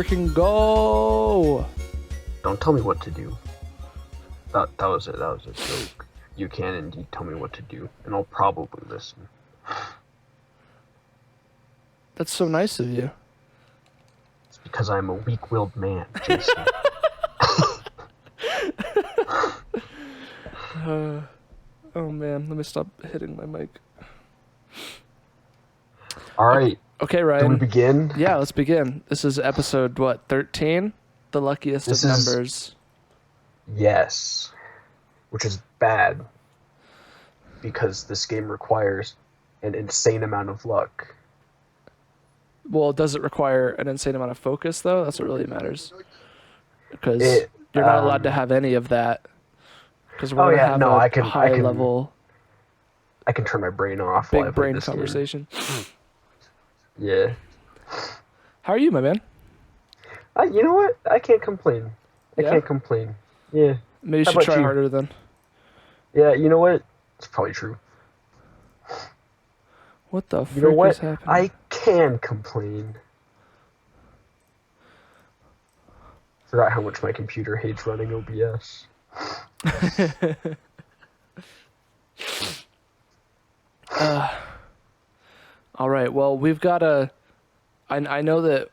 freaking go. Don't tell me what to do. That was it. That was a joke. You can indeed tell me what to do, and I'll probably listen. That's so nice of you. It's because I'm a weak-willed man, Jason. Oh man, let me stop hitting my mic. All right. Okay, Ryan. Do we begin? Yeah, let's begin. This is episode, 13? The luckiest of numbers. Yes. Which is bad. Because this game requires an insane amount of luck. Well, does it require an insane amount of focus, though? That's what really matters. Because you're not allowed to have any of that. Because we're going to have a high-level... I can turn my brain off. Big brain conversation. Yeah. How are you, my man? You know what? I can't complain. I can't complain. Yeah. Maybe you should try harder then. Yeah, you know what? It's probably true. What the frick is happening? I can complain. Forgot how much my computer hates running OBS. All right. Well, we've got I know that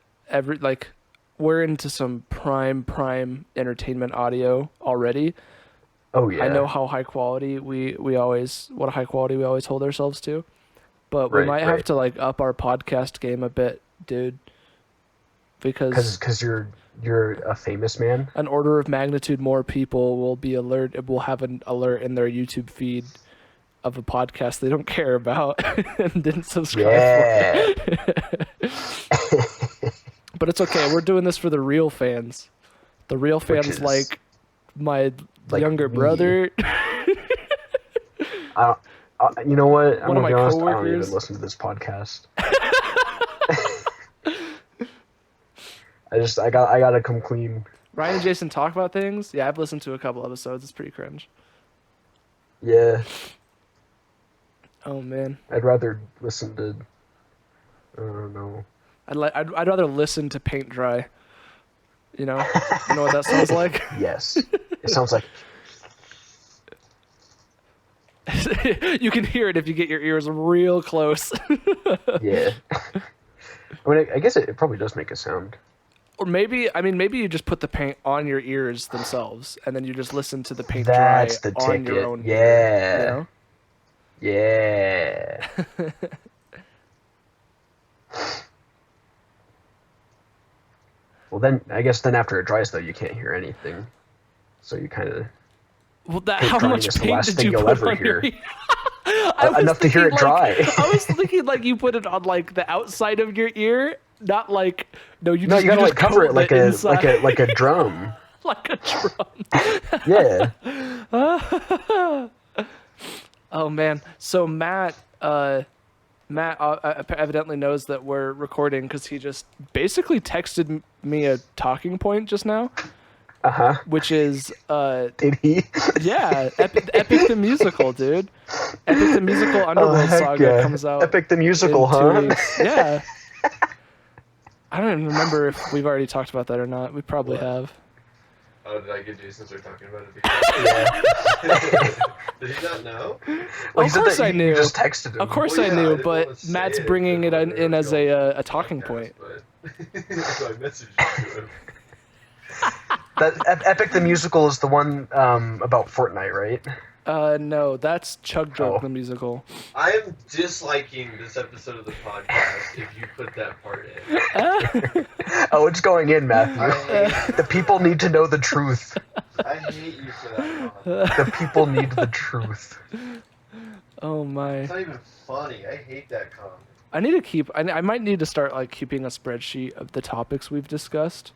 we're into some prime entertainment audio already. Oh yeah. I know how high quality we always hold ourselves to, but we might have to up our podcast game a bit, dude. Because you're a famous man. An order of magnitude more people will have an alert in their YouTube feed of a podcast they don't care about and didn't subscribe for. But it's okay. We're doing this for the real fans. The real fans like my younger brother. You know what? I'm One of my honest, coworkers. I don't even listen to this podcast. I gotta come clean. Ryan and Jason talk about things. Yeah, I've listened to a couple episodes. It's pretty cringe. Yeah. Oh man. I'd rather listen to. I don't know. I'd rather listen to paint dry. You know what that sounds like? Yes. It sounds like. You can hear it if you get your ears real close. Yeah. I mean, I guess it probably does make a sound. Or maybe you just put the paint on your ears themselves, and then you just listen to the paint That's dry the on ticket. your own Yeah. ear, you know? Yeah. Well, then I guess after it dries, though, you can't hear anything. So you kind of. Well, how much paint did you put on your ear? Enough to hear it dry. I was thinking you put it on the outside of your ear, not no. You gotta cover it like a drum. Like a drum. Yeah. Oh man. So Matt evidently knows that we're recording because he just basically texted me a talking point just now. Uh-huh. Which is Did he? Yeah, Epic the Musical, dude. Epic the Musical Underworld Saga comes out. Epic the Musical, huh? 2 weeks. Yeah. I don't even remember if we've already talked about that or not. We probably have. Oh, did I get Jason to start talking about it? Yeah. Did he not know? Well, of course I knew. You just texted him. Of course I knew, but Matt's bringing it in as a talking point. So I messaged you to him. That Epic the Musical is the one about Fortnite, right? No, that's Chug Jug the Musical. I am disliking this episode of the podcast if you put that part in. Oh, it's going in, Matthew. The people need to know the truth. I hate you for that comment. The people need the truth. Oh my. It's not even funny. I hate that comment. I might need to start keeping a spreadsheet of the topics we've discussed.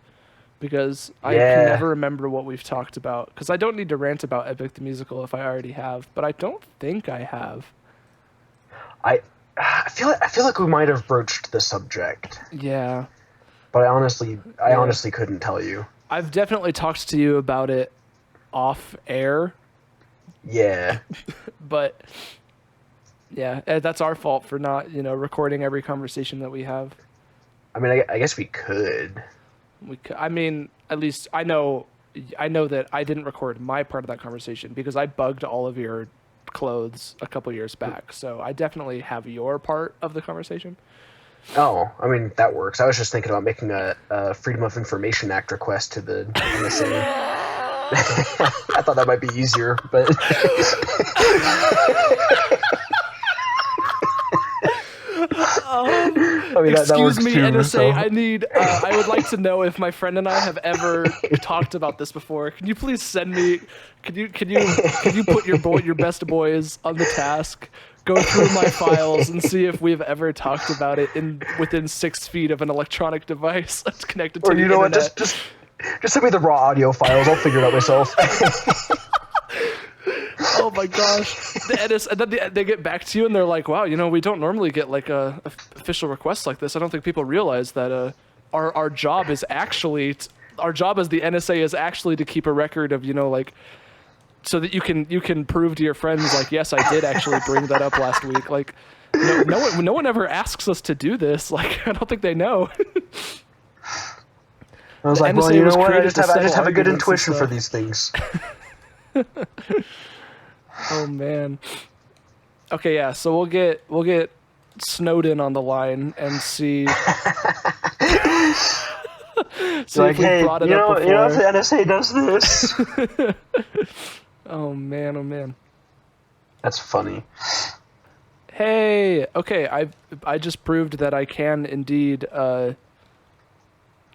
Because I can never remember what we've talked about. Because I don't need to rant about Epic the Musical if I already have, but I don't think I have. I feel like we might have broached the subject. Yeah. But I honestly couldn't tell you. I've definitely talked to you about it off air. Yeah. But yeah, that's our fault for not, recording every conversation that we have. I mean, I guess we could. I mean, at least I know that I didn't record my part of that conversation because I bugged all of your clothes a couple years back. So I definitely have your part of the conversation. Oh, I mean, that works. I was just thinking about making a Freedom of Information Act request to the NSA. I thought that might be easier, but... I mean, excuse me, too, NSA. so. I would like to know if my friend and I have ever talked about this before. Can you please send me? Can you put your best boys on the task? Go through my files and see if we've ever talked about it within 6 feet of an electronic device that's connected to the internet. Or you know what? Just send me the raw audio files. I'll figure it out myself. Oh my gosh. And then they get back to you and they're like, wow, we don't normally get like a official request like this. I don't think people realize that our job is actually our job as the NSA is actually to keep a record of, like, so that you can prove to your friends, like, yes, I did actually bring that up last week. Like, no one ever asks us to do this. Like, I don't think they know. I was like, well, you know what? I just have a good intuition for these things. Oh man. Okay, yeah. So we'll get Snowden on the line and see. See like, if we hey, brought it up before. You know if the NSA does this? Oh man. That's funny. Hey, okay. I just proved that I can indeed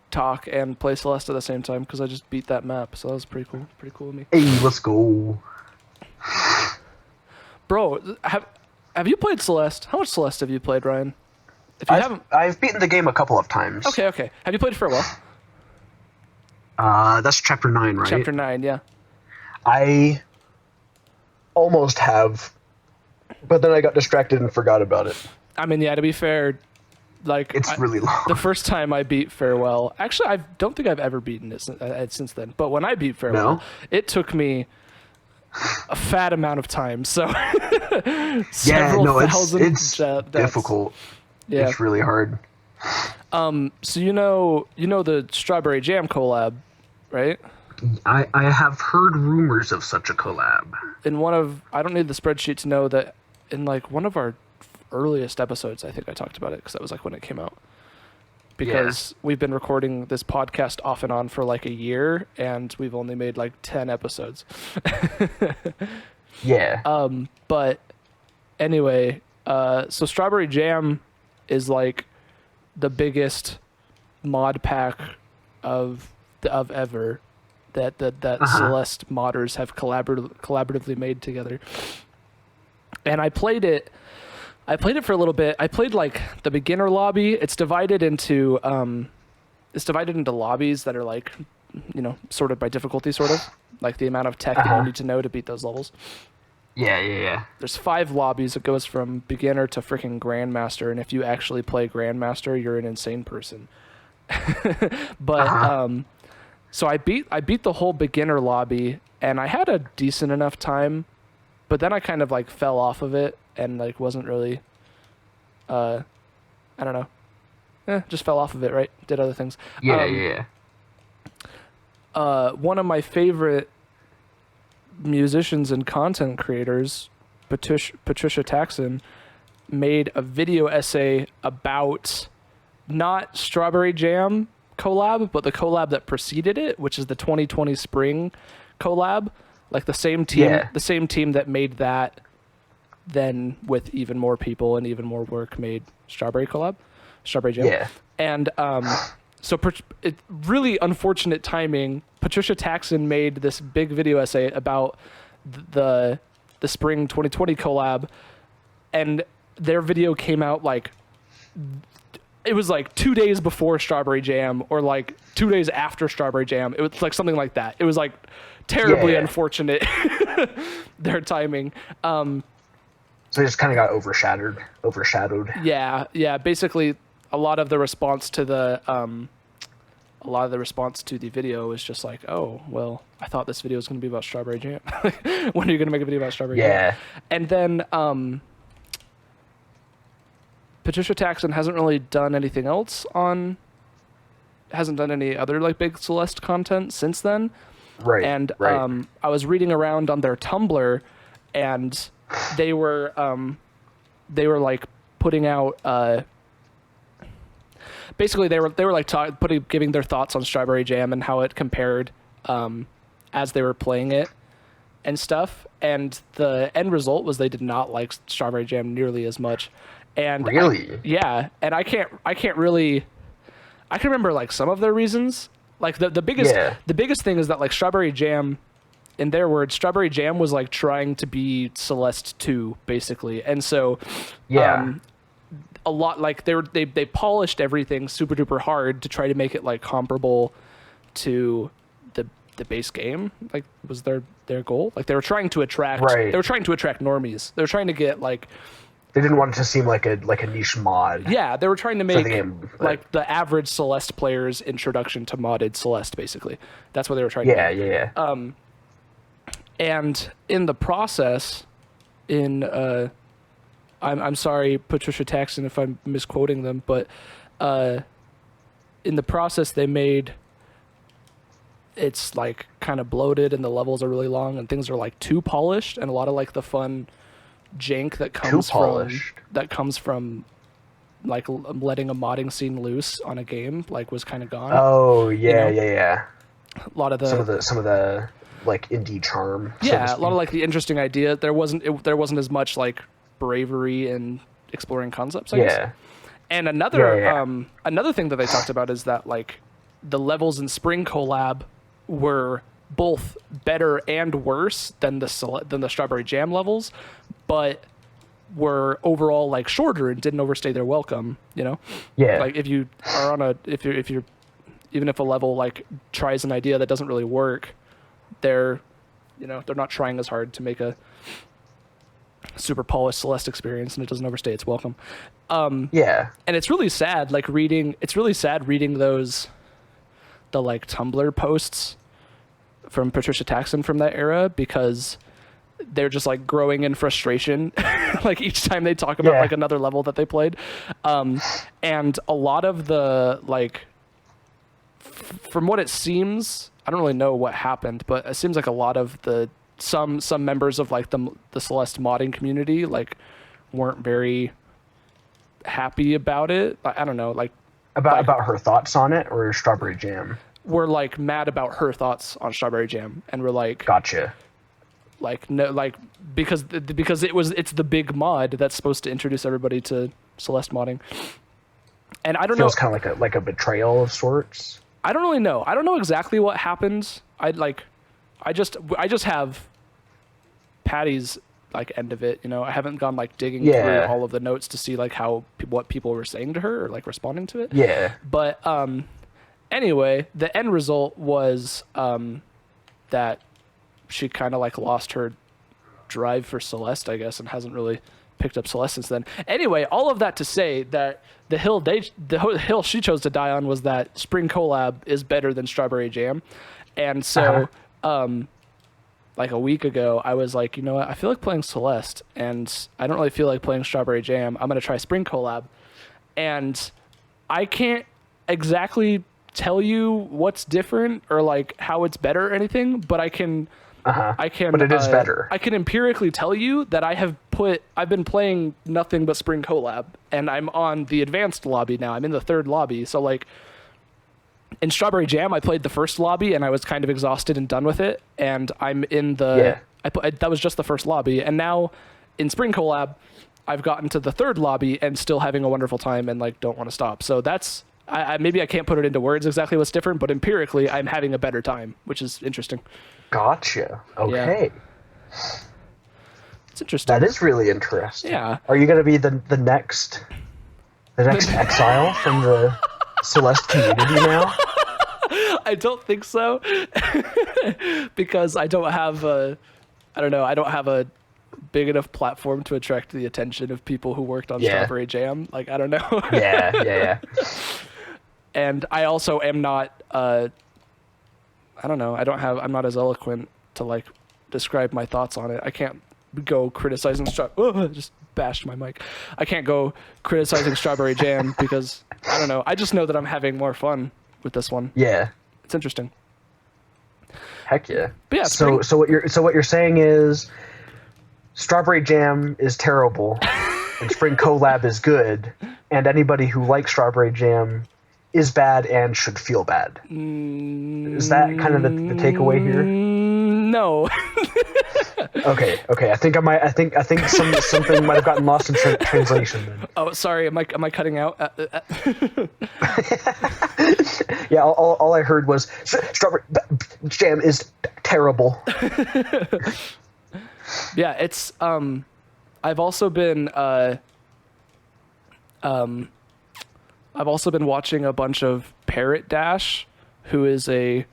talk and play Celeste at the same time because I just beat that map. So that was pretty cool. Pretty cool of me. Hey, let's go. Bro, have you played Celeste? How much Celeste have you played, Ryan? If you haven't, I've beaten the game a couple of times. Okay. Have you played it for a while? That's chapter 9, right? Chapter 9, yeah. I almost have, but then I got distracted and forgot about it. I mean, yeah, to be fair, like... It's really long. The first time I beat Farewell... Actually, I don't think I've ever beaten it since then. But when I beat Farewell, it took me a fat amount of time, so... it's difficult. Yeah. It's really hard. So you know the Strawberry Jam collab, right? I have heard rumors of such a collab. I don't need the spreadsheet to know that in like one of our earliest episodes, I think I talked about it because that was like when it came out. Because we've been recording this podcast off and on for like a year, and we've only made like 10 episodes. Yeah. But anyway, so Strawberry Jam is like the biggest mod pack of ever that Celeste modders have collaboratively made together. And I played it for a little bit. I played like the beginner lobby. It's divided into lobbies that are like, sorted by difficulty, sort of like the amount of tech that you need to know to beat those levels. Yeah. There's 5 lobbies. It goes from beginner to freaking grandmaster, and if you actually play grandmaster, you're an insane person. But so I beat the whole beginner lobby, and I had a decent enough time, but then I kind of like fell off of it and like wasn't really I don't know. Just fell off of it, right? Did other things. Yeah. One of my favorite musicians and content creators, Patricia Taxon, made a video essay about not Strawberry Jam collab, but the collab that preceded it, which is the 2020 Spring collab. Like the same team that made that, then with even more people and even more work made Strawberry Jam. Yeah. And so it really unfortunate timing. Patricia Taxon made this big video essay about the Spring 2020 collab, and their video came out like it was like 2 days before Strawberry Jam or like 2 days after Strawberry Jam. It was like something like that. It was like terribly unfortunate their timing. So it just kind of got overshadowed. Yeah. Basically, a lot of the response to the video was just like, oh, well, I thought this video was going to be about Strawberry Jam. When are you going to make a video about Strawberry Jam? And then Patricia Taxon hasn't really done anything else hasn't done any other like big Celeste content since then. Right. And right. I was reading around on their Tumblr, and they were like putting out basically they were like giving their thoughts on Strawberry Jam and how it compared as they were playing it and stuff. And the end result was they did not like Strawberry Jam nearly as much. And really? And I can remember like some of their reasons. Like the biggest thing is that like Strawberry Jam, in their words, Strawberry Jam was like trying to be Celeste 2 basically. And so a lot like they polished everything super duper hard to try to make it like comparable to the base game, like was their goal. Like they were trying to attract normies. They were trying to get like, they didn't want it to seem like a niche mod. Yeah, they were trying to make the game, like the average Celeste player's introduction to modded Celeste, basically. That's what they were trying to do. Yeah. And in the process, I'm sorry, Patricia Taxon, if I'm misquoting them, but in the process they made it's like kind of bloated and the levels are really long and things are like too polished, and a lot of like the fun jank that comes from like letting a modding scene loose on a game like was kind of gone. Oh yeah, you know? Yeah. A lot of some of the like indie charm. Yeah, a lot of like the interesting idea. There wasn't as much like bravery in exploring concepts, I guess. And another thing that they talked about is that like the levels in Spring Collab were both better and worse than the Strawberry Jam levels, but were overall like shorter and didn't overstay their welcome, you know? Yeah. Like if you are on if you're even if a level like tries an idea that doesn't really work, they're not trying as hard to make a super polished Celeste experience, and it doesn't overstay its welcome. And it's really sad reading the like Tumblr posts from Patricia Taxon from that era, because they're just like growing in frustration like each time they talk about like another level that they played. And a lot of the like from what it seems, I don't really know what happened, but it seems like a lot of the some members of like the Celeste modding community like weren't very happy about it. I don't know, like about her thoughts on it, or Strawberry Jam. We're like mad about her thoughts on Strawberry Jam, and we're like, gotcha. Like no, like because it's the big mod that's supposed to introduce everybody to Celeste modding, and I don't know. Feels kind of like a betrayal of sorts. I don't really know. I don't know exactly what happened. I just have Patty's like end of it. You know, I haven't gone like digging through all of the notes to see like what people were saying to her or like responding to it. Yeah. But anyway, the end result was that she kind of like lost her drive for Celeste, I guess, and hasn't really picked up Celeste since then. Anyway, all of that to say that the hill she chose to die on was that Spring Collab is better than Strawberry Jam. And so like a week ago, I was like, you know what, I feel like playing Celeste, and I don't really feel like playing Strawberry Jam. I'm going to try Spring Collab. And I can't exactly tell you what's different or like how it's better or anything, but I can but it is better. I can empirically tell you that I've been playing nothing but Spring Collab, and I'm on the advanced lobby now. I'm in the third lobby. So like in Strawberry Jam, I played the first lobby and I was kind of exhausted and done with it, and I'm in the that was just the first lobby. And now in Spring Collab, I've gotten to the third lobby and still having a wonderful time and like don't want to stop. So that's maybe I can't put it into words exactly what's different, but empirically I'm having a better time, which is interesting. Gotcha. Okay. Yeah. It's interesting. That is really interesting. Yeah. Are you going to be the next exile from the Celeste community now? I don't think so. Because I don't have a big enough platform to attract the attention of people who worked on Strawberry Jam. Like, I don't know. Yeah. And I also am not I'm not as eloquent to like describe my thoughts on it. I can't go criticizing just bashed my mic. I can't go criticizing Strawberry Jam because I don't know. I just know that I'm having more fun with this one. Yeah. It's interesting. Heck yeah. But yeah, so what you're saying is strawberry jam is terrible and spring collab is good, and anybody who likes strawberry jam is bad and should feel bad. Is that kind of the takeaway here? No. Okay. I think something might have gotten lost in translation then. Oh, sorry. Am I cutting out? Yeah, all I heard was strawberry jam is terrible. Yeah, it's I've also been watching a bunch of Parrot Dash, who is a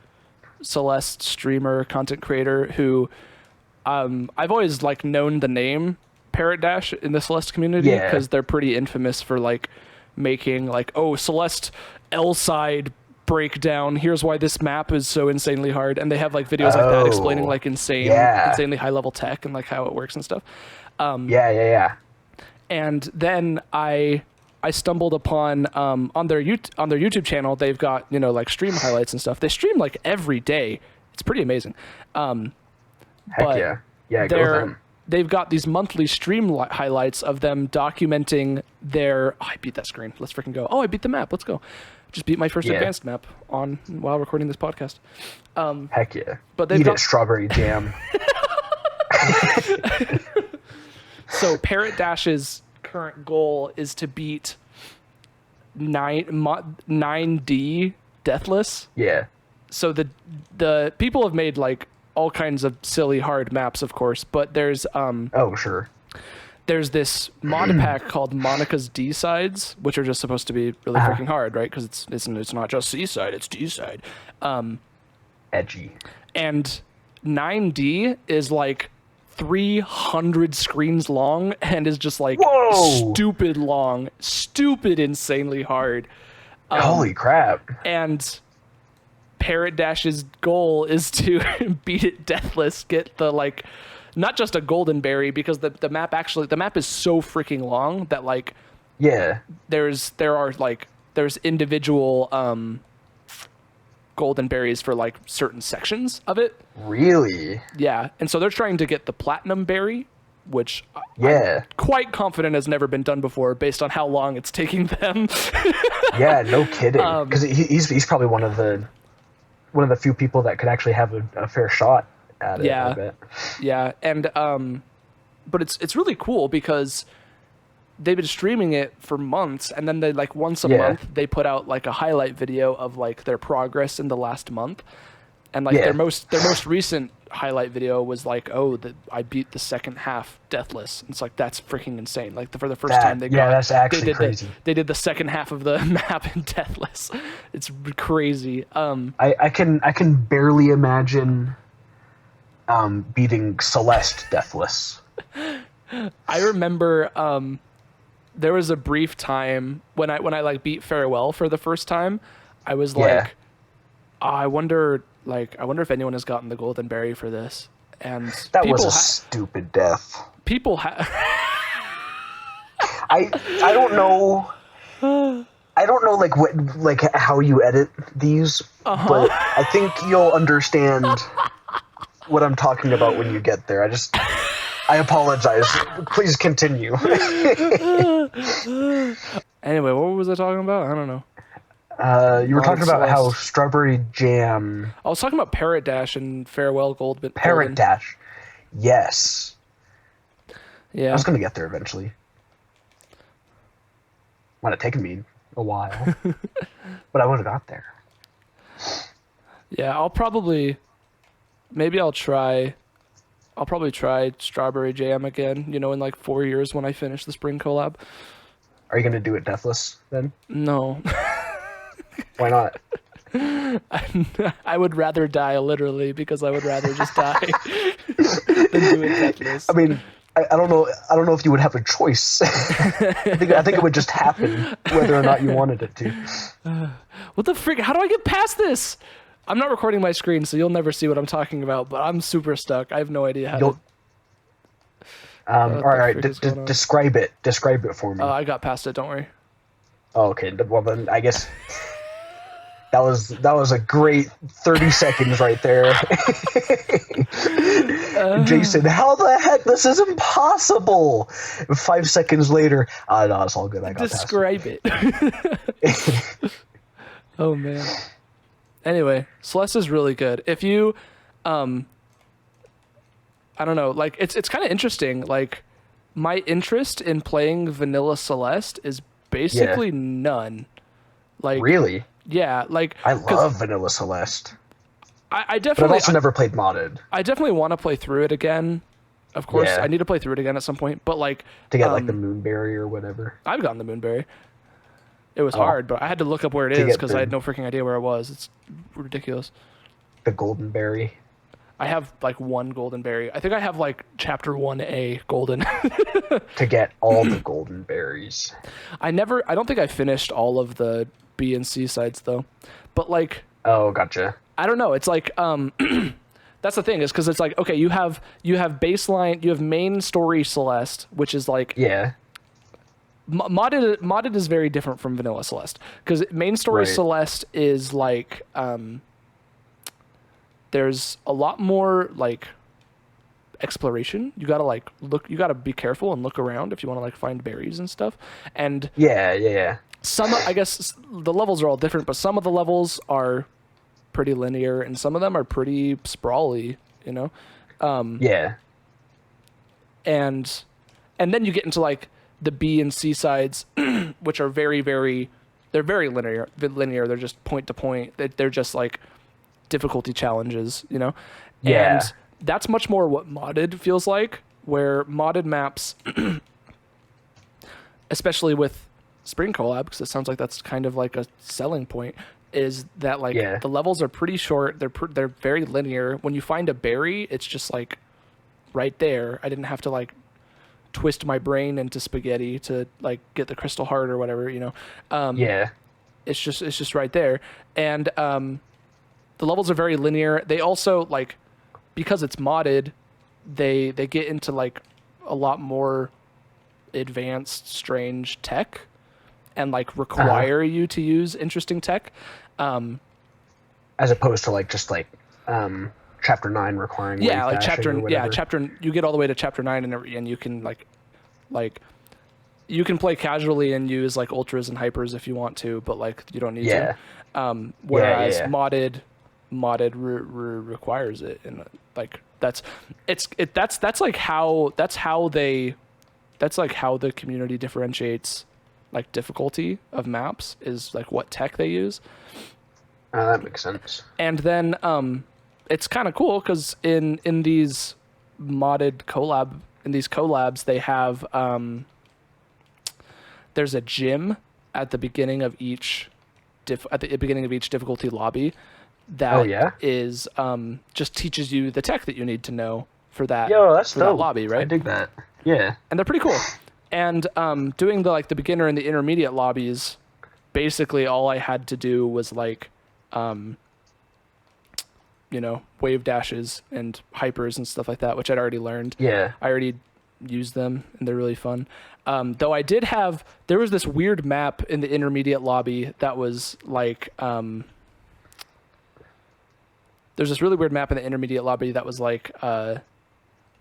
Celeste streamer, content creator who I've always like known the name Parrot Dash in the Celeste community because they're pretty infamous for like making like, oh, Celeste L side breakdown, here's why this map is so insanely hard, and they have like videos like that explaining like insanely high level tech and like how it works and stuff. Yeah. And then I stumbled upon on their YouTube channel, they've got, you know, like stream highlights and stuff. They stream like every day. It's pretty amazing. Heck yeah. Yeah, go them. They've got these monthly stream highlights of them documenting their... Oh, I beat that screen. Let's freaking go. Oh, I beat the map. Let's go. Just beat my first advanced map while recording this podcast. Heck yeah. But they've got strawberry jam. So Parrot Dash's current goal is to beat 9D deathless. Yeah. So the people have made like all kinds of silly hard maps, of course, but there's sure. There's this mod pack called Monica's D-sides, which are just supposed to be really freaking hard, right? Because it's not just C-side, it's D-side. Edgy. And 9D is like 300 screens long and is just like stupid long, stupid insanely hard. Holy crap. And Parrot Dash's goal is to beat it deathless, get the like, not just a golden berry, because the map is so freaking long that like there's individual golden berries for like certain sections of it. Really? Yeah, and so they're trying to get the platinum berry, which I'm quite confident has never been done before based on how long it's taking them. Yeah, no kidding. Because he's probably one of the few people that could actually have a fair shot at it. I bet. Yeah, and but it's really cool because they've been streaming it for months, and then they like once a month they put out like a highlight video of like their progress in the last month, and like their most recent highlight video was like, I beat the second half deathless. It's like, that's freaking insane. Like for the first time that's actually crazy. They did the second half of the map in deathless. It's crazy. I can barely imagine beating Celeste deathless. I remember there was a brief time when I like beat Farewell for the first time. I was like, I wonder if anyone has gotten the golden berry for this. And that was a stupid death. People I don't know. I don't know like how you edit these, but I think you'll understand what I'm talking about when you get there. I apologize. Please continue. Anyway, what was I talking about? I don't know. You were talking about how strawberry jam... I was talking about Parrot Dash and Farewell Gold. Parrot Dash. Yes. Yeah. I was going to get there eventually. Might have taken me a while. But I would have got there. Yeah, I'll probably try Strawberry Jam again, you know, in like 4 years when I finish the Spring Collab. Are you going to do it deathless then? No. Why not? I would rather die literally, because I would rather just die than do it deathless. I mean, I don't know if you would have a choice. I think it would just happen whether or not you wanted it to. What the frick? How do I get past this? I'm not recording my screen, so you'll never see what I'm talking about, but I'm super stuck. I have no idea how to... all right, describe it. Describe it for me. I got past it, don't worry. Oh, okay. Well, then I guess That was a great 30 seconds right there. Jason, how the heck? This is impossible. 5 seconds later, no, it's all good. I got Describe it. Oh man. Anyway, Celeste is really good. If you, I don't know, like it's kind of interesting. Like my interest in playing vanilla Celeste is basically none. Like really? Yeah, like I love vanilla Celeste. I But definitely. I've also never played modded. I definitely want to play through it again. Of course, Yeah. I need to play through it again at some point. But like To get like the Moonberry or whatever. I've gotten the Moonberry. It was hard, but I had to look up where it is because I had no freaking idea where it was. It's ridiculous. The golden berry. I have like one golden berry. I think I have like chapter 1A golden. To get all the golden berries. I don't think I finished all of the B and C sides though. But like, Oh, gotcha. I don't know. It's like, that's the thing is because it's like, okay, you have baseline, you have main story Celeste, which is like, Yeah. modded is very different from vanilla Celeste because main story Celeste is like, there's a lot more like exploration. You gotta like look, you gotta be careful and look around if you want to like find berries and stuff. And Yeah. some, I guess the levels are all different, but some of the levels are pretty linear and some of them are pretty sprawly, you know? Yeah. And then you get into like the B and C sides, which are very, very, they're very linear. They're just point to point. They're just like difficulty challenges, you know? Yeah. And that's much more what modded feels like, where modded maps, especially with Spring Collab, because it sounds like that's kind of like a selling point, is that like the levels are pretty short. They're very linear. When you find a berry, it's just like right there. I didn't have to like twist my brain into spaghetti to like get the crystal heart or whatever, you know. It's just right there. And the levels are very linear. They also like, because it's modded, they get into like a lot more advanced strange tech and like require you to use interesting tech, as opposed to like just like chapter 9 requiring like chapter you get all the way to chapter 9 and you can like you can play casually and use like ultras and hypers if you want to, but like you don't need to. Whereas modded requires it, and like that's like how the community differentiates like difficulty of maps is like what tech they use. That makes sense. And then it's kind of cool because in these collabs they have there's a gym at the beginning of each difficulty lobby that is just teaches you the tech that you need to know for that that lobby, right? I dig that. Yeah. And they're pretty cool. And doing the beginner and the intermediate lobbies, basically all I had to do was like wave dashes and hypers and stuff like that, which I'd already learned. Yeah. I already used them and they're really fun. Though there was this weird map in the intermediate lobby that was like, there's this really weird map in the intermediate lobby that was like, there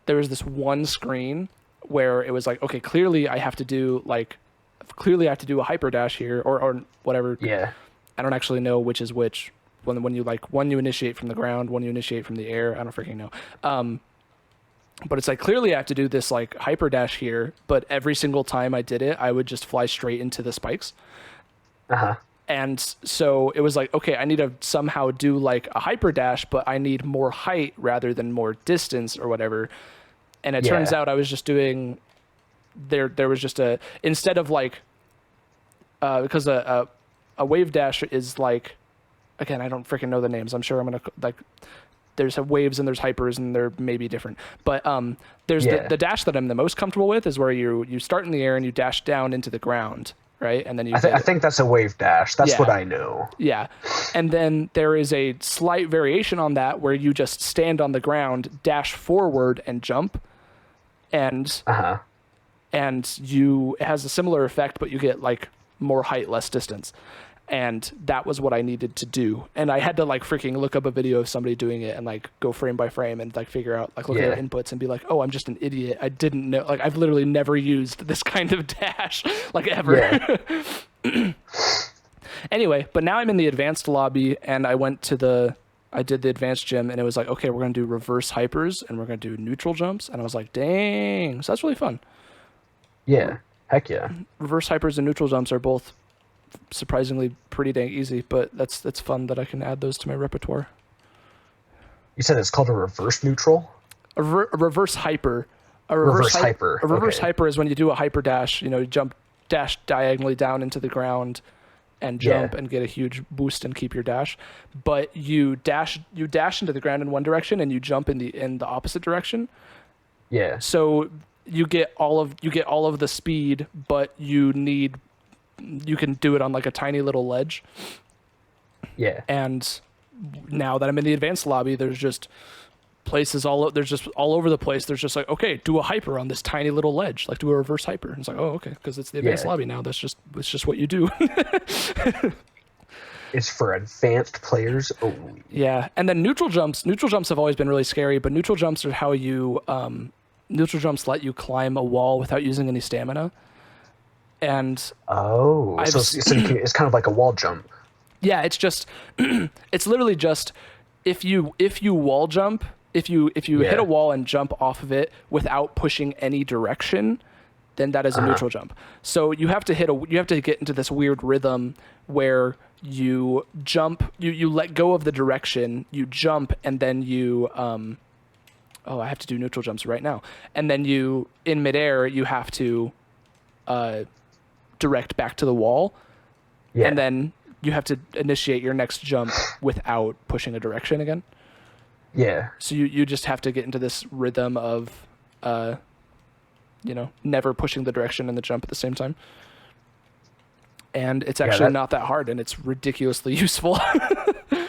was this one screen where it was like, okay, clearly I have to do a hyper dash here or whatever. Yeah. I don't actually know which is which. When you like, one you initiate from the ground, one you initiate from the air. I don't freaking know. But it's like, clearly I have to do this like hyper dash here, but every single time I did it, I would just fly straight into the spikes. And so it was like, okay, I need to somehow do like a hyper dash, but I need more height rather than more distance or whatever. And it turns out I was just doing, there was just instead of like, because a wave dash is like, again, I don't freaking know the names. I'm sure I'm going to like, there's waves and there's hypers and they're maybe different, but there's the dash that I'm the most comfortable with is where you start in the air and you dash down into the ground, right? And then you I think that's a wave dash. That's what I know. Yeah. And then there is a slight variation on that where you just stand on the ground, dash forward and jump, and it has a similar effect, but you get like more height, less distance. And that was what I needed to do. And I had to like freaking look up a video of somebody doing it and like go frame by frame and like figure out, like look at their inputs and be like, oh, I'm just an idiot. I didn't know, like I've literally never used this kind of dash like ever. Yeah. Anyway, but now I'm in the advanced lobby and I did the advanced gym and it was like, okay, we're going to do reverse hypers and we're going to do neutral jumps. And I was like, dang, so that's really fun. Yeah. Heck yeah. Reverse hypers and neutral jumps are both surprisingly pretty dang easy, but that's fun that I can add those to my repertoire. You said it's called a reverse neutral? A reverse hyper. A reverse hyper. A reverse hyper is when you do a hyper dash, you jump dash diagonally down into the ground and jump and get a huge boost and keep your dash. But you dash into the ground in one direction and you jump in the opposite direction. Yeah. So you get all of the speed, but you can do it on like a tiny little ledge. Yeah. And now that I'm in the advanced lobby, there's just places all over the place. There's just like, okay, do a hyper on this tiny little ledge, like do a reverse hyper. And it's like, oh, okay, because it's the advanced lobby now. It's just what you do. It's for advanced players. Oh. Yeah, and then neutral jumps. Neutral jumps have always been really scary, but neutral jumps are how you neutral jumps let you climb a wall without using any stamina. And so it's kind of like a wall jump. Yeah, it's just it's literally just if you wall jump, if you hit a wall and jump off of it without pushing any direction, then that is a neutral jump. So you have to get into this weird rhythm where you jump, you let go of the direction, you jump, and then you I have to do neutral jumps right now. And then you in midair you have to direct back to the wall. Yeah. And then you have to initiate your next jump without pushing a direction again. Yeah. So you just have to get into this rhythm of never pushing the direction and the jump at the same time. And it's actually not that hard and it's ridiculously useful.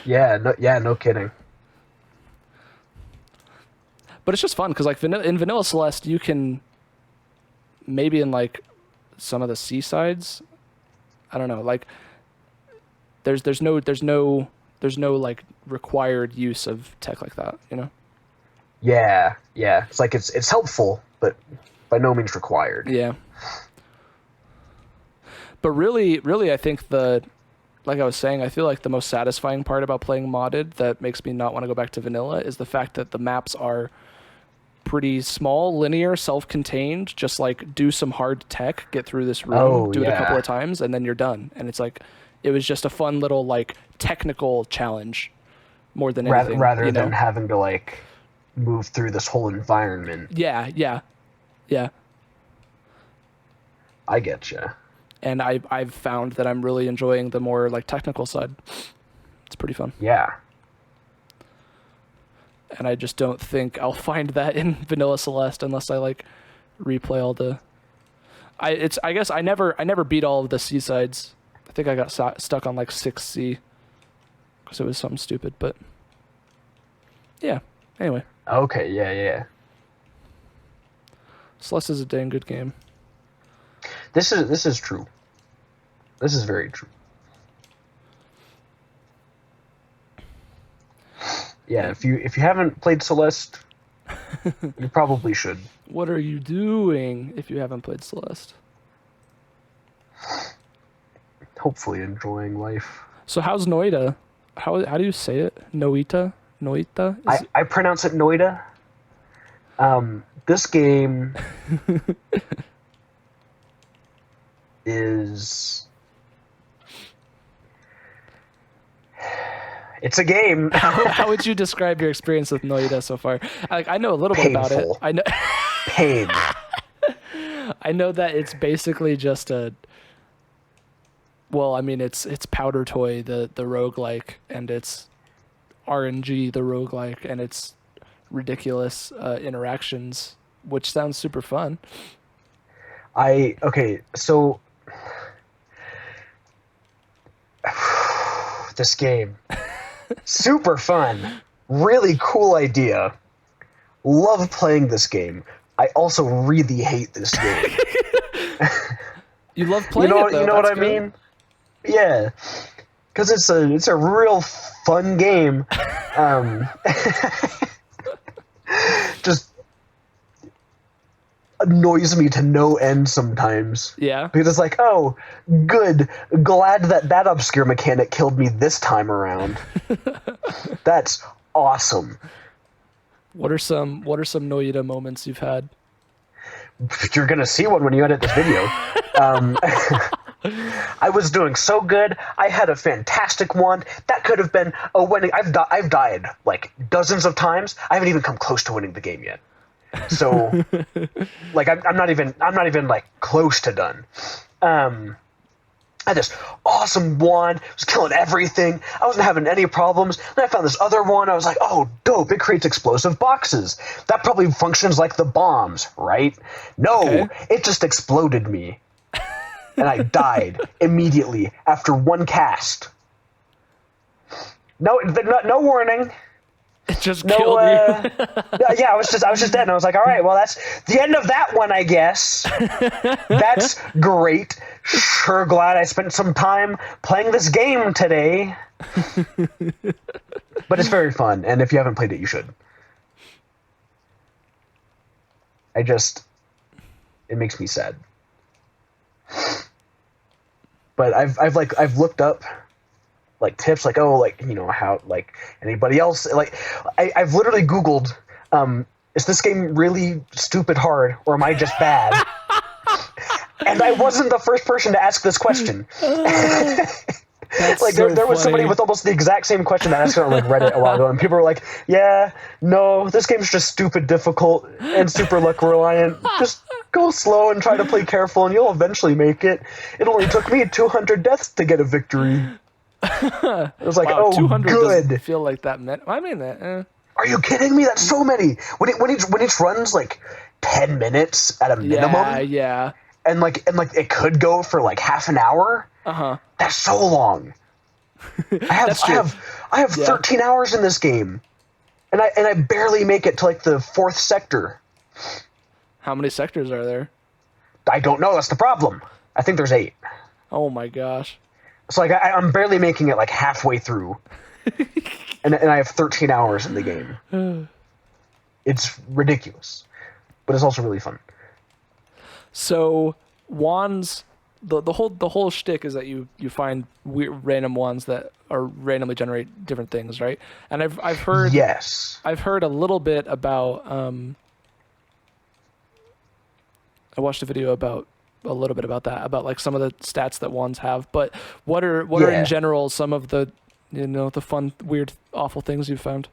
No kidding. But it's just fun because like in Vanilla Celeste you can maybe in like some of the seasides, I don't know, like there's no like required use of tech like that, Yeah. It's like it's helpful, but by no means required. Yeah. But really, I think like I was saying, I feel like the most satisfying part about playing modded that makes me not want to go back to vanilla is the fact that the maps are pretty small, linear, self-contained, just like do some hard tech, get through this room, do it a couple of times, and then you're done. And it's like, it was just a fun little like technical challenge more than anything. Rather than having to like move through this whole environment. Yeah. I getcha. And I've found that I'm really enjoying the more like technical side. It's pretty fun. Yeah. And I just don't think I'll find that in Vanilla Celeste unless I like replay all the. I guess I never beat all of the seasides. I think I got stuck on like 6C because it was something stupid. But yeah. Anyway. Okay. Yeah. Celeste is a dang good game. This is true. This is very true. Yeah, if you haven't played Celeste, you probably should. What are you doing if you haven't played Celeste? Hopefully enjoying life. So how's Noita? How do you say it? Noita? I pronounce it Noita. This game is... It's a game. How would you describe your experience with Noita so far? I know a little bit about it. I know. Pain. I know that it's basically just a. Well, I mean, it's Powder Toy, the roguelike, and it's RNG, the roguelike, and it's ridiculous interactions, which sounds super fun. So this game. Super fun. Really cool idea. Love playing this game. I also really hate this game. You love playing it, though. You know what I mean? Yeah. because it's a real fun game. Just annoys me to no end sometimes. Yeah. Because it's like, oh, good. Glad that obscure mechanic killed me this time around. That's awesome. What are some Noita moments you've had? You're gonna see one when you edit this video. I was doing so good. I had a fantastic wand. That could have been a winning. I've died like dozens of times. I haven't even come close to winning the game yet. So, like, I'm not even like close to done. I had this awesome wand. Was killing everything. I wasn't having any problems. Then I found this other one. I was like, oh, dope. It creates explosive boxes. That probably functions like the bombs, right? No, okay. It just exploded me. And I died immediately after one cast. No warning. It just killed you. Yeah, I was just dead. And I was like, all right, well, that's the end of that one, I guess. That's great. Sure glad I spent some time playing this game today. But it's very fun, and if you haven't played it, you should. It makes me sad. But I've looked up like tips, like, oh, like, you know, how, like, anybody else, like, I've literally Googled, is this game really stupid hard, or am I just bad? And I wasn't the first person to ask this question. Like, there was somebody with almost the exact same question that asked it on, like, Reddit a while ago, and people were like, yeah, no, this game's just stupid difficult and super luck reliant. Just go slow and try to play careful, and you'll eventually make it. It only took me 200 deaths to get a victory. It was like, wow, oh, 200 good. Doesn't feel like that many. I mean, that. Are you kidding me? That's so many. When each runs like 10 minutes at a minimum. Yeah. And like it could go for like half an hour. That's so long. I have 13 hours in this game, and I barely make it to like the 4th sector. How many sectors are there? I don't know. That's the problem. I think there's 8. Oh my gosh. So like I'm barely making it like halfway through, and I have 13 hours in the game. It's ridiculous, but it's also really fun. So wands, the whole shtick is that you find random wands that are randomly generate different things, right? And I've heard I've heard a little bit about I watched a video about a little bit about that, about like some of the stats that wands have, but what are in general some of the, you know, the fun, weird, awful things you've found?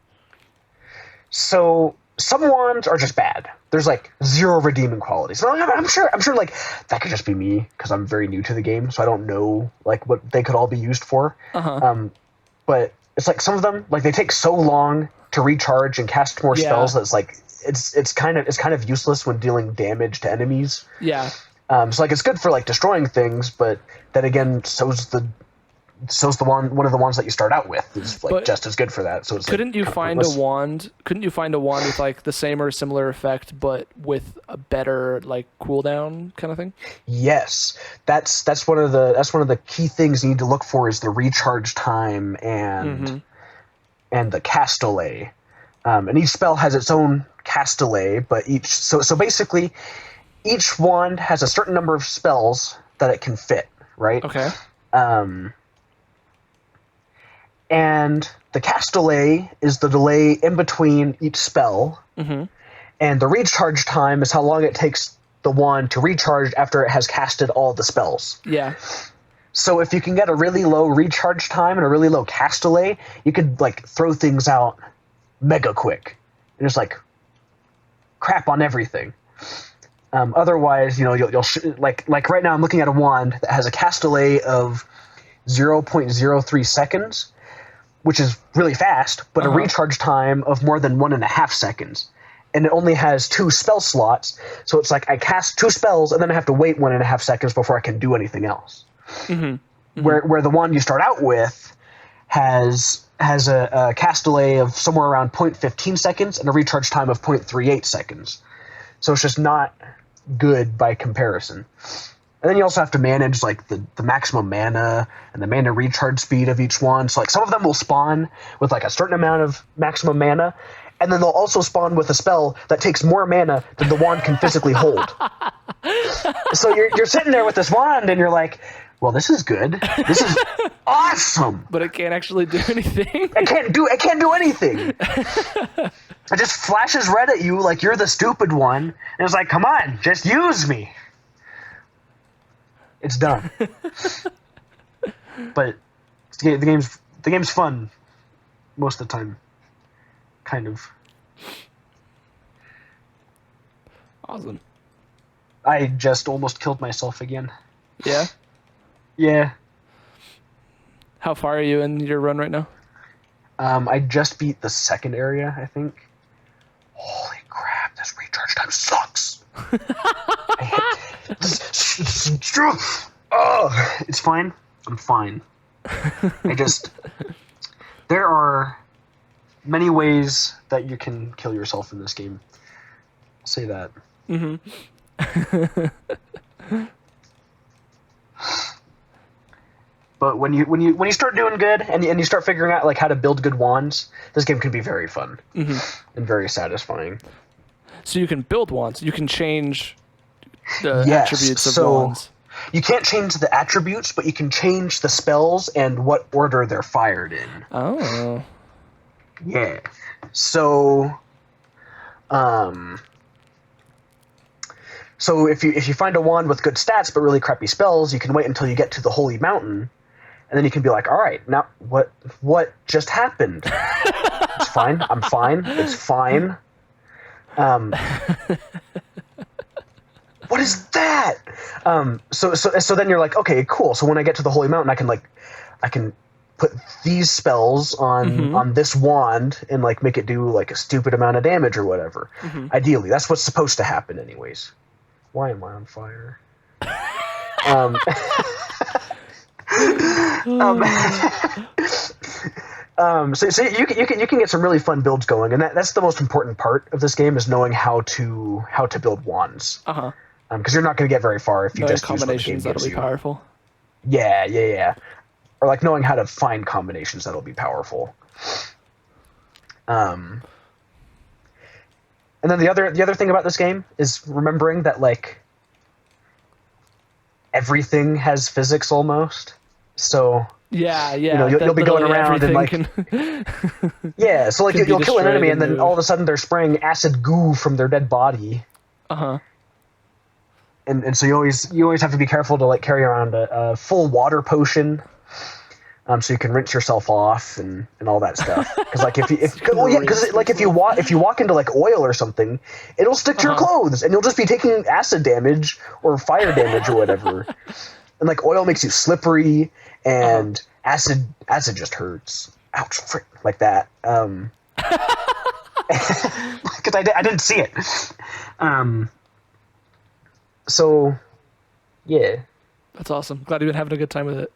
So some wands are just bad. There's like 0 redeeming qualities. I'm sure like that could just be me because I'm very new to the game, so I don't know like what they could all be used for. But it's like some of them, like, they take so long to recharge and cast more spells that it's like it's kind of useless when dealing damage to enemies. Yeah. So like it's good for like destroying things, but then again, so's the one of the wands that you start out with is like just as good for that. So it's couldn't you find a wand with like the same or similar effect, but with a better like cooldown kind of thing? Yes, that's one of the key things you need to look for is the recharge time and the cast delay. And each spell has its own cast delay, but so basically each wand has a certain number of spells that it can fit, right? Okay. And the cast delay is the delay in between each spell, and the recharge time is how long it takes the wand to recharge after it has casted all the spells. Yeah. So if you can get a really low recharge time and a really low cast delay, you could like throw things out mega quick and just like crap on everything. Otherwise, you know, you'll like right now I'm looking at a wand that has a cast delay of 0.03 seconds, which is really fast, but a recharge time of more than 1.5 seconds. And it only has 2 spell slots, so it's like I cast 2 spells and then I have to wait 1.5 seconds before I can do anything else. Where the wand you start out with has a cast delay of somewhere around 0.15 seconds and a recharge time of 0.38 seconds. So it's just not good by comparison. And then you also have to manage like the maximum mana and the mana recharge speed of each one. So like some of them will spawn with like a certain amount of maximum mana, and then they'll also spawn with a spell that takes more mana than the wand can physically hold. So you're sitting there with this wand and you're like, well, this is good. This is awesome. But it can't actually do anything. I can't do anything. It just flashes red at you like you're the stupid one, and it's like, come on, just use me. It's done. But the game's fun most of the time. Kind of. Awesome. I just almost killed myself again. Yeah? Yeah. How far are you in your run right now? I just beat the second area, I think. Holy crap, this recharge time sucks. I hate oh, it's fine. I'm fine. There are many ways that you can kill yourself in this game. I'll say that. But when you start doing good and you start figuring out like how to build good wands, this game can be very fun and very satisfying. So you can build wands. You can change the attributes of wands. You can't change the attributes, but you can change the spells and what order they're fired in. Oh. Yeah. So, so if you find a wand with good stats but really crappy spells, you can wait until you get to the Holy Mountain, and then you can be like, all right, now what just happened? It's fine. I'm fine. It's fine. What is that? So then you're like, okay, cool. So when I get to the Holy Mountain, I can put these spells on this wand and like make it do like a stupid amount of damage or whatever. Ideally, that's what's supposed to happen, anyways. Why am I on fire? So you can get some really fun builds going, and that's the most important part of this game is knowing how to build wands. Because you're not going to get very far if you just use what the game gives that'll be you. powerful. Yeah. Or like knowing how to find combinations that'll be powerful. And then the other thing about this game is remembering that like everything has physics almost. So yeah, you'll be going around and like yeah. So like you'll kill an enemy and then all of a sudden they're spraying acid goo from their dead body. And so you always have to be careful to like carry around a full water potion, so you can rinse yourself off and all that stuff. Because like if you walk into like oil or something, it'll stick to your clothes and you'll just be taking acid damage or fire damage or whatever. And like oil makes you slippery, and acid just hurts. Ouch! Like that. Because I didn't see it. So, yeah. That's awesome. Glad you've been having a good time with it.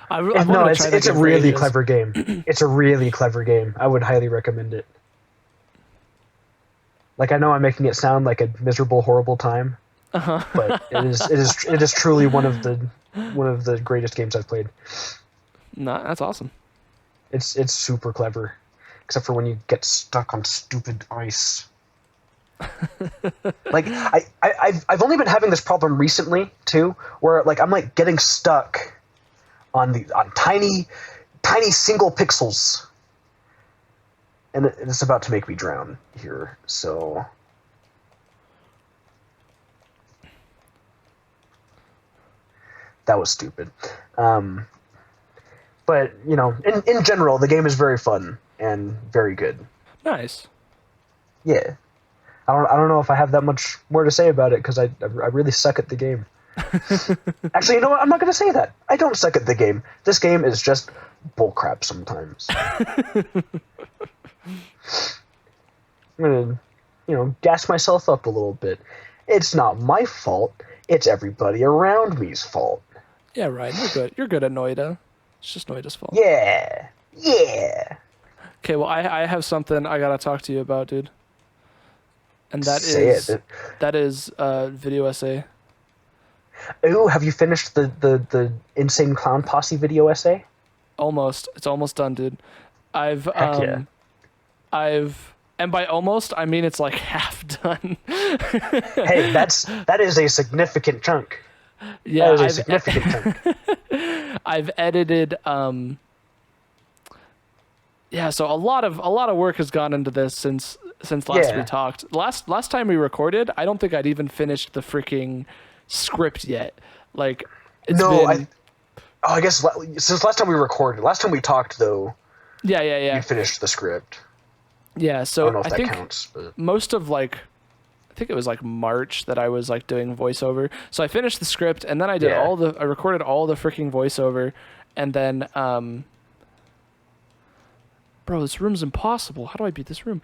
It's a really clever game. It's a really clever game. I would highly recommend it. Like, I know I'm making it sound like a miserable, horrible time, but it is truly one of the greatest games I've played. No, that's awesome. It's super clever, except for when you get stuck on stupid ice. Like I've only been having this problem recently too, where like I'm like getting stuck on tiny single pixels, and it's about to make me drown here. So that was stupid. But in general, the game is very fun and very good. Nice. Yeah. I don't know if I have that much more to say about it because I really suck at the game. Actually, you know what? I'm not going to say that. I don't suck at the game. This game is just bullcrap sometimes. I'm going to, gas myself up a little bit. It's not my fault. It's everybody around me's fault. Yeah, right. You're good. You're good at Noita. It's just Noita's fault. Yeah. Okay, well, I have something I got to talk to you about, dude. And that is video essay. Ooh, have you finished the Insane Clown Posse video essay? Almost. It's almost done, dude. I've Heck yeah. and by almost I mean it's like half done. Hey, that is a significant chunk. Yeah, that is a significant chunk. I've edited yeah, so a lot of work has gone into this since last we talked. Last time we recorded, I don't think I'd even finished the freaking script yet. Like it's been I guess since last time we recorded, last time we talked though. Yeah. You finished the script. Yeah, so I don't know if I that think counts, but most of I think it was like March that I was like doing voiceover. So I finished the script and then I did I recorded all the freaking voiceover, and then bro, this room's impossible. How do I beat this room?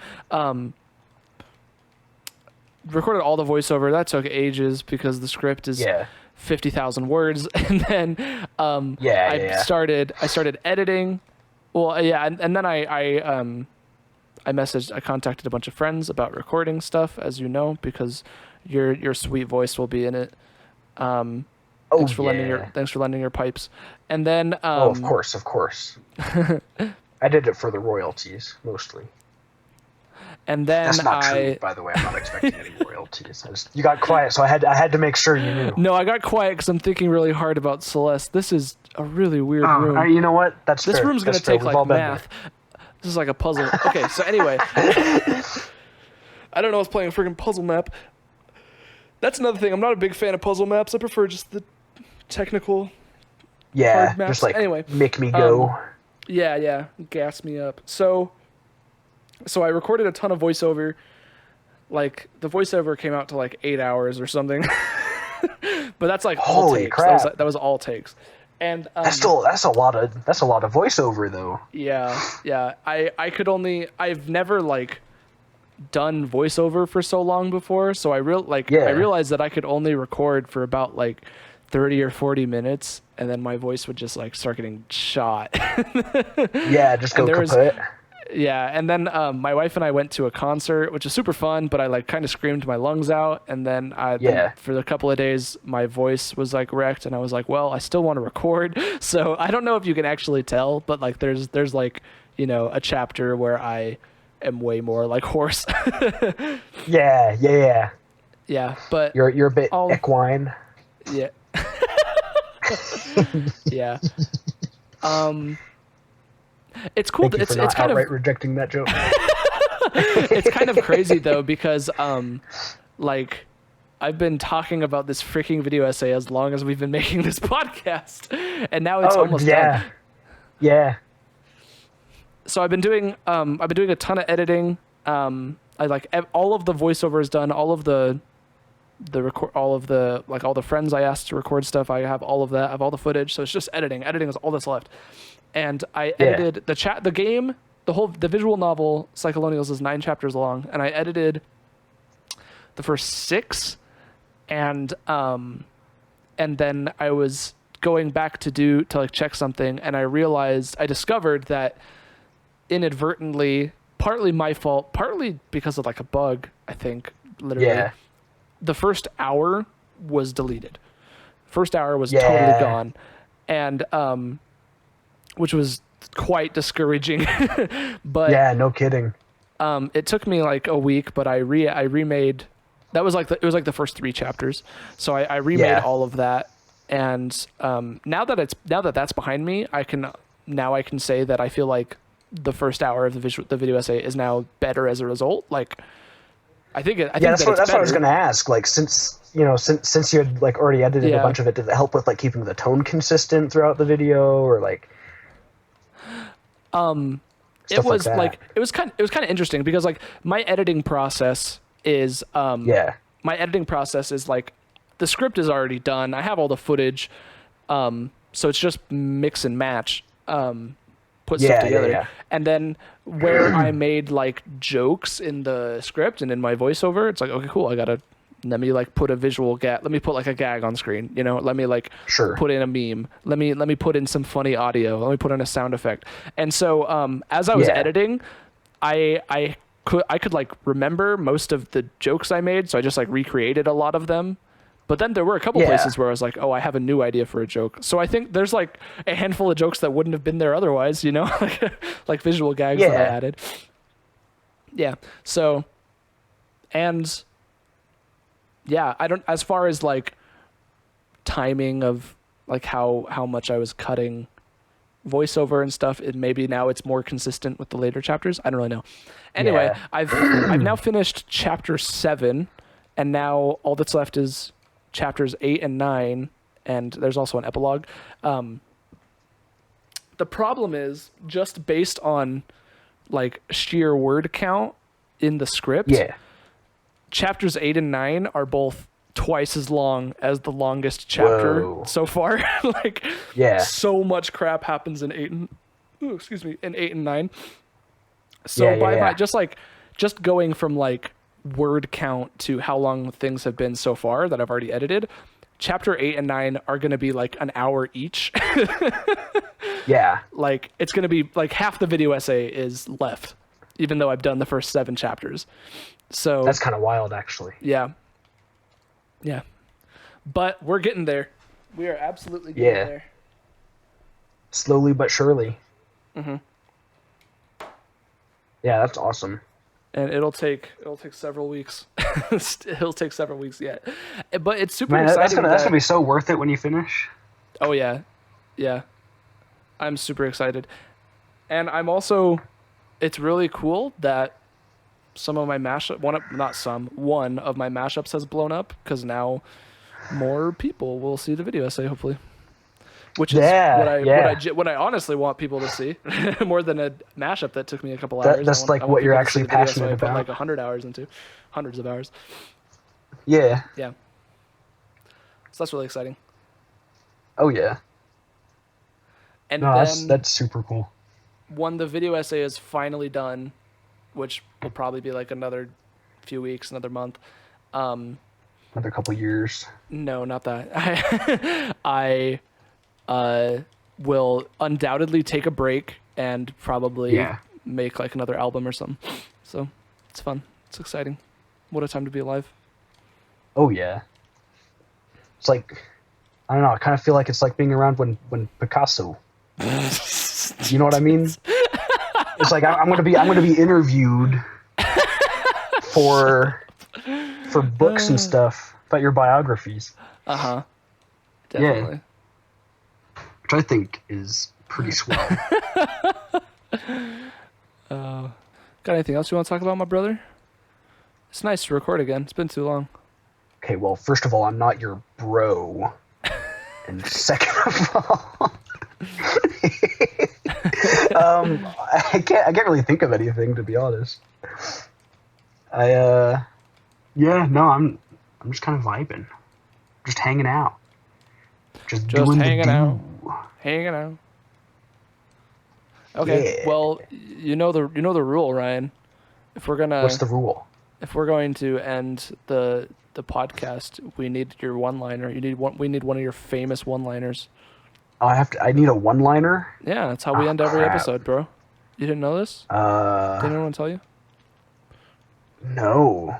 Recorded all the voiceover. That took ages because the script is 50,000 words, and then I started editing. Well, yeah, and then I contacted a bunch of friends about recording stuff, as you know, because your sweet voice will be in it. Thanks for lending your pipes. And then of course. I did it for the royalties mostly. And then that's not true, by the way. I'm not expecting any royalties. You got quiet, so I had to make sure you knew. No, I got quiet because I'm thinking really hard about Celeste. This is a really weird room. You know what? This room's gonna take like math. This is like a puzzle. Okay, so anyway, I don't know what's playing a freaking puzzle map. That's another thing. I'm not a big fan of puzzle maps. I prefer just the technical. Yeah, hard maps. Just like anyway, make me go. Yeah, gas me up. So I recorded a ton of voiceover. Like the voiceover came out to like 8 hours or something. But that's like all takes. Crap. That was all takes. And that's a lot of voiceover though. Yeah. I've never like done voiceover for so long before, so I realized that I could only record for about like 30 or 40 minutes, and then my voice would just like start getting shot. Yeah, just go kaput. Yeah, and then my wife and I went to a concert, which was super fun, but I like kind of screamed my lungs out, and then for a couple of days my voice was like wrecked, and I was like, well, I still want to record. So I don't know if you can actually tell, but like there's like, you know, a chapter where I am way more like hoarse. Yeah, but you're a bit equine. Yeah. Yeah. It's cool. It's kind of rejecting that joke. It's kind of crazy though, because like I've been talking about this freaking video essay as long as we've been making this podcast, and now it's almost done. Yeah. So I've been doing a ton of editing. I like all of the voiceover is done. All of the friends I asked to record stuff, I have all of that. I have all the footage. So it's just editing. Editing is all that's left. And I edited the game, the visual novel Psycholonials is 9 chapters long, and I edited the first 6, and then I was going back to check something, and I discovered that inadvertently, partly my fault, partly because of like a bug, I think, literally, the first hour was deleted. First hour was totally gone, and which was quite discouraging. But yeah, no kidding. It took me like a week, but I remade. It was like the first 3 chapters, so I remade all of that, and now that that's behind me, I can say that I feel like the first hour of the video essay is now better as a result. Like, that's what I was going to ask. Like, since you had like already edited a bunch of it, did it help with like keeping the tone consistent throughout the video, or like? It was it was kind of interesting because like my editing process is like the script is already done. I have all the footage, so it's just mix and match, put stuff together, and then where I made like jokes in the script and in my voiceover, it's like, okay, cool, let me like put a visual gag. Let me put like a gag on screen, you know. Let me like put in a meme. Let me put in some funny audio. Let me put in a sound effect. And so as I was editing, I could like remember most of the jokes I made, so I just like recreated a lot of them. But then there were a couple places where I was like, oh, I have a new idea for a joke. So I think there's like a handful of jokes that wouldn't have been there otherwise, you know, like visual gags that I added. Yeah. So, and yeah, I don't, as far as like timing of like how much I was cutting voiceover and stuff, maybe now it's more consistent with the later chapters. I don't really know. Anyway, I've now finished chapter 7, and now all that's left is chapters 8 and 9, and there's also an epilogue. The problem is, just based on like sheer word count in the script, chapters 8 and 9 are both twice as long as the longest chapter so far. Like, so much crap happens in 8 and in 8 and 9. So my just going from like word count to how long things have been so far that I've already edited, chapter 8 and 9 are going to be like an hour each. Like it's going to be like half the video essay is left, even though I've done the first 7 chapters. So that's kind of wild, actually. Yeah. But we're getting there. We are absolutely getting there. Slowly but surely. Mm-hmm. Yeah, that's awesome. And it'll take several weeks. It'll take several weeks yet. But it's super exciting. That's gonna be so worth it when you finish. Oh yeah. I'm super excited. And I'm also, it's really cool that some of my one of my mashups has blown up, because now more people will see the video essay, hopefully. Which is what I honestly want people to see, more than a mashup that took me a couple hours. That's like what you're actually passionate about. I put like 100 hours into, hundreds of hours. Yeah. So that's really exciting. Oh yeah. And that's super cool. When the video essay is finally done, which will probably be like another few weeks, another month. Another couple years. No, not that. I will undoubtedly take a break and probably make like another album or something. So it's fun. It's exciting. What a time to be alive. Oh yeah. It's like, I don't know, I kind of feel like it's like being around when Picasso. You know what I mean? It's like I'm gonna be interviewed for books and stuff about your biographies. Definitely. Yeah. Which I think is pretty swell. Got anything else you want to talk about, my brother? It's nice to record again. It's been too long. Okay, well, first of all, I'm not your bro. And second of all, I can't really think of anything, to be honest. I'm just kind of vibing, just hanging out, just doing hanging the out, hanging out. Okay, well, you know the rule, Ryan. If we're gonna, what's the rule? If we're going to end the podcast, we need your one-liner. We need one of your famous one-liners. I need a one-liner? Yeah, that's how we end every episode, bro. You didn't know this? Did anyone tell you? No.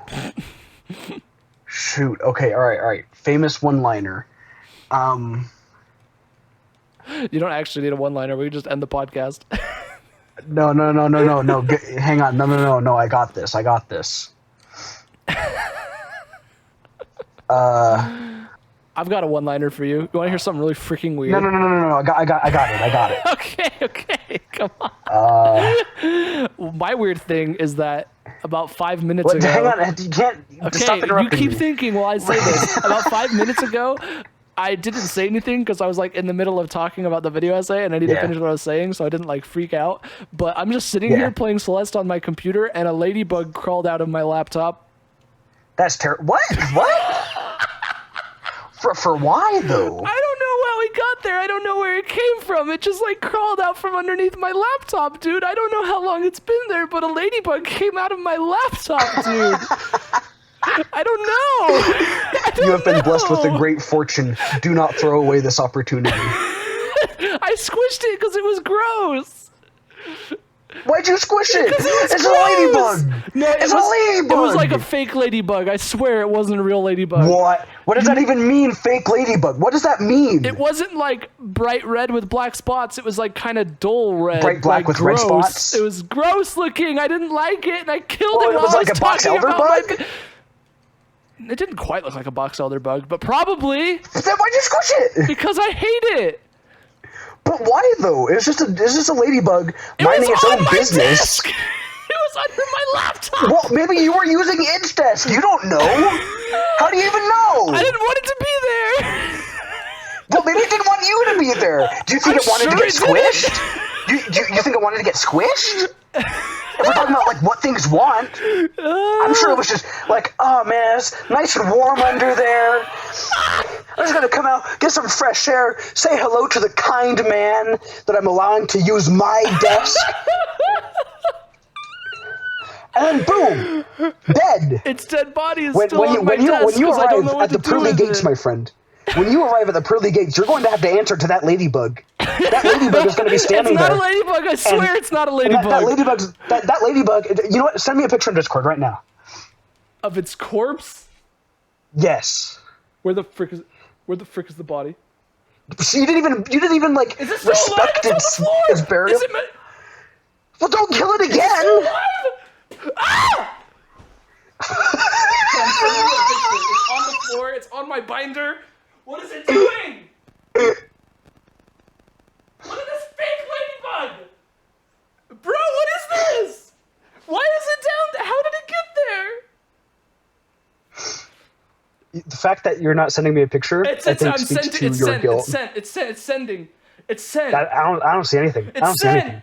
Shoot. Okay, all right. Famous one-liner. You don't actually need a one-liner. We can just end the podcast. No. Hang on. No. I got this. I've got a one-liner for you. You want to hear something really freaking weird? No. I got it. Okay. Come on. My weird thing is that about 5 minutes ago. Hang on. You can't. Stop interrupting you keep me. thinking while I say this. About 5 minutes ago, I didn't say anything because I was like in the middle of talking about the video essay and I needed to finish what I was saying, so I didn't like freak out. But I'm just sitting here playing Celeste on my computer, and a ladybug crawled out of my laptop. That's terrible. What? For why though? I don't know how it got there. I don't know where it came from. It just like crawled out from underneath my laptop, dude. I don't know how long it's been there, but a ladybug came out of my laptop, dude. I don't know. You have been blessed with a great fortune. Do not throw away this opportunity. I squished it because it was gross. Why'd you squish it? It's gross. a ladybug. No, it's a ladybug. It was like a fake ladybug. I swear it wasn't a real ladybug. What? What does that even mean, fake ladybug? What does that mean? It wasn't like bright red with black spots. It was like kind of dull red. Bright black with gross. red spots? It was gross looking. I didn't like it, and I killed it while it was I like was a box talking elder about bug? It didn't quite look like a box elder bug, but probably. Then why'd you squish it? Because I hate it. But why though? It's just a ladybug minding its own business. Desk. It was under my laptop. Well, maybe you were using its desk. You don't know. How do you even know? I didn't want it to be there. Well, maybe it didn't want you to be there. Do you think it wanted to get squished? You think it wanted to get squished? If we're talking about like what things want, I'm sure it was just like, oh man, it's nice and warm under there. I'm just gonna come out, get some fresh air, say hello to the kind man that I'm allowing to use my desk. And then boom, dead. Its dead body is When still on my desk. when you I don't arrive know what at the to do pearly with gates, it. my friend, when you arrive at the pearly gates, you're going to have to answer to that ladybug. That ladybug is going to be standing It's not there. a ladybug. I swear it's not a And ladybug. that ladybug. You know what? Send me a picture on Discord right now. Of its corpse? Yes. Where the frick is the body? So you didn't even like Is it still respect alive? It's on the floor. its burial. Is it Well, don't kill it again. still alive? Ah! I'm sending you a picture. It's on the floor. It's on my binder. What is it doing? Look at this fake ladybug. Bro, what is this? Why is it down there? How did it get there? The fact that you're not sending me a picture, It's I think I'm speaks sent. to It's your sent. guilt. It's sent. It's sent. It's sending. It's sent. I don't see anything. I don't It's see sent. anything.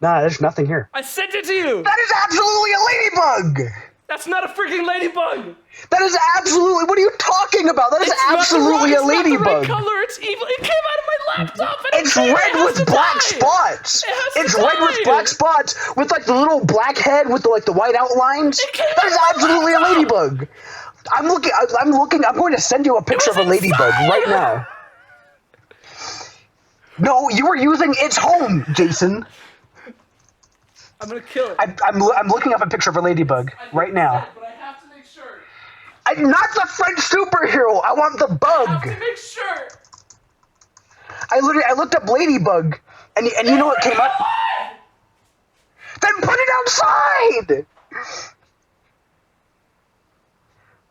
Nah, there's nothing here. I sent it to you. That is absolutely a ladybug. That's not a freaking ladybug. That is absolutely. What are you talking about? That is absolutely a It's not the right ladybug. color. It's evil. It came out of my laptop. And It's it red has to with black die. spots. It has to It's red with die. black spots with like the little black head with the white outlines. It came That out is of my absolutely a laptop. ladybug. I'm looking. I'm going to send you a picture of a was ladybug inside. right now. No, you were using its home, Jason. I'm gonna kill it. I'm looking up a picture of a ladybug I think right it's now. dead, but I have to make sure. I'm not the French superhero. I want the I have bug. to make sure. I looked up ladybug, and you know what came up? Then put it outside.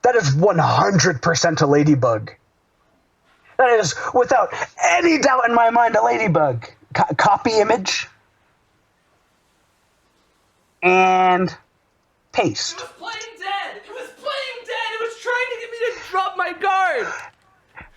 That is 100% a ladybug. That is, without any doubt in my mind, a ladybug. Copy image. And paste. It was playing dead. It was playing dead. It was trying to get me to drop my guard.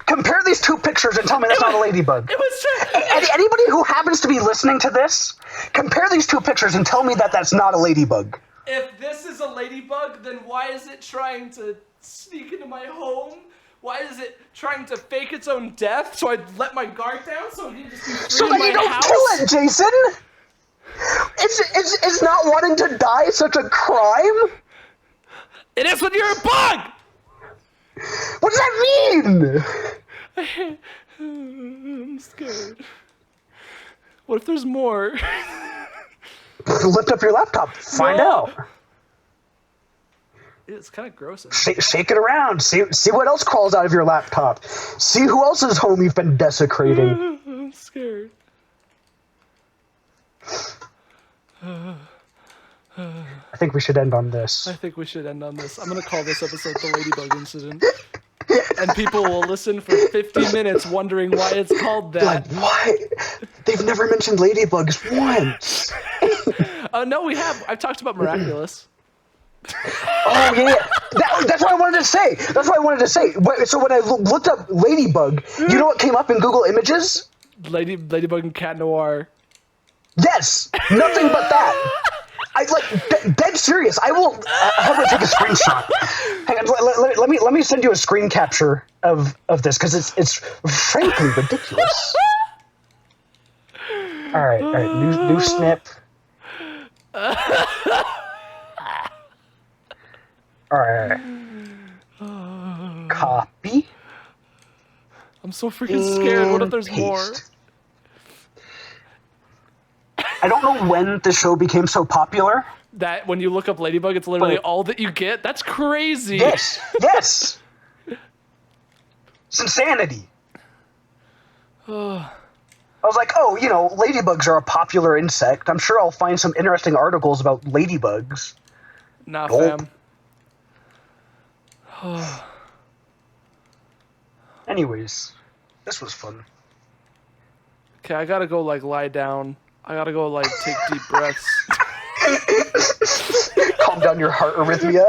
Compare these two pictures and tell me that's not a ladybug. It was trying. Anybody who happens to be listening to this, compare these two pictures and tell me that that's not a ladybug. If this is a ladybug, then why is it trying to sneak into my home? Why is it trying to fake its own death so I'd let my guard down so it can just be free So in that my you don't house? kill it, Jason! Is not wanting to die such a crime? It is when you're a bug! What does that mean? I'm scared. What if there's more? Lift up your laptop. Find No. out. It's kind of gross. Shake it around. See what else crawls out of your laptop. See who else's home you've been desecrating. I'm scared. I think we should end on this. I think we should end on this. I'm gonna call this episode the Ladybug Incident. And people will listen for 50 minutes wondering why it's called that. Like, why? They've never mentioned ladybugs once. No, we have. I've talked about Miraculous. Oh yeah, that's what I wanted to say. That's what I wanted to say. So when I looked up ladybug, you know what came up in Google Images? Ladybug and Cat Noir. Yes, nothing but that. I like dead serious. I will. I'm gonna take a screenshot. Hang on, let me send you a screen capture of this because it's frankly ridiculous. All right, new snip. All right. Copy. I'm so freaking scared. What if there's more? Paste. I don't know when the show became so popular. That when you look up Ladybug, it's literally all that you get. That's crazy. Yes, yes. It's insanity. I was like, oh, you know, ladybugs are a popular insect. I'm sure I'll find some interesting articles about ladybugs. Nah, Nope. fam. Anyways, this was fun. Okay, I gotta go, like, lie down. I gotta go, like, take deep breaths. Calm down your heart arrhythmia.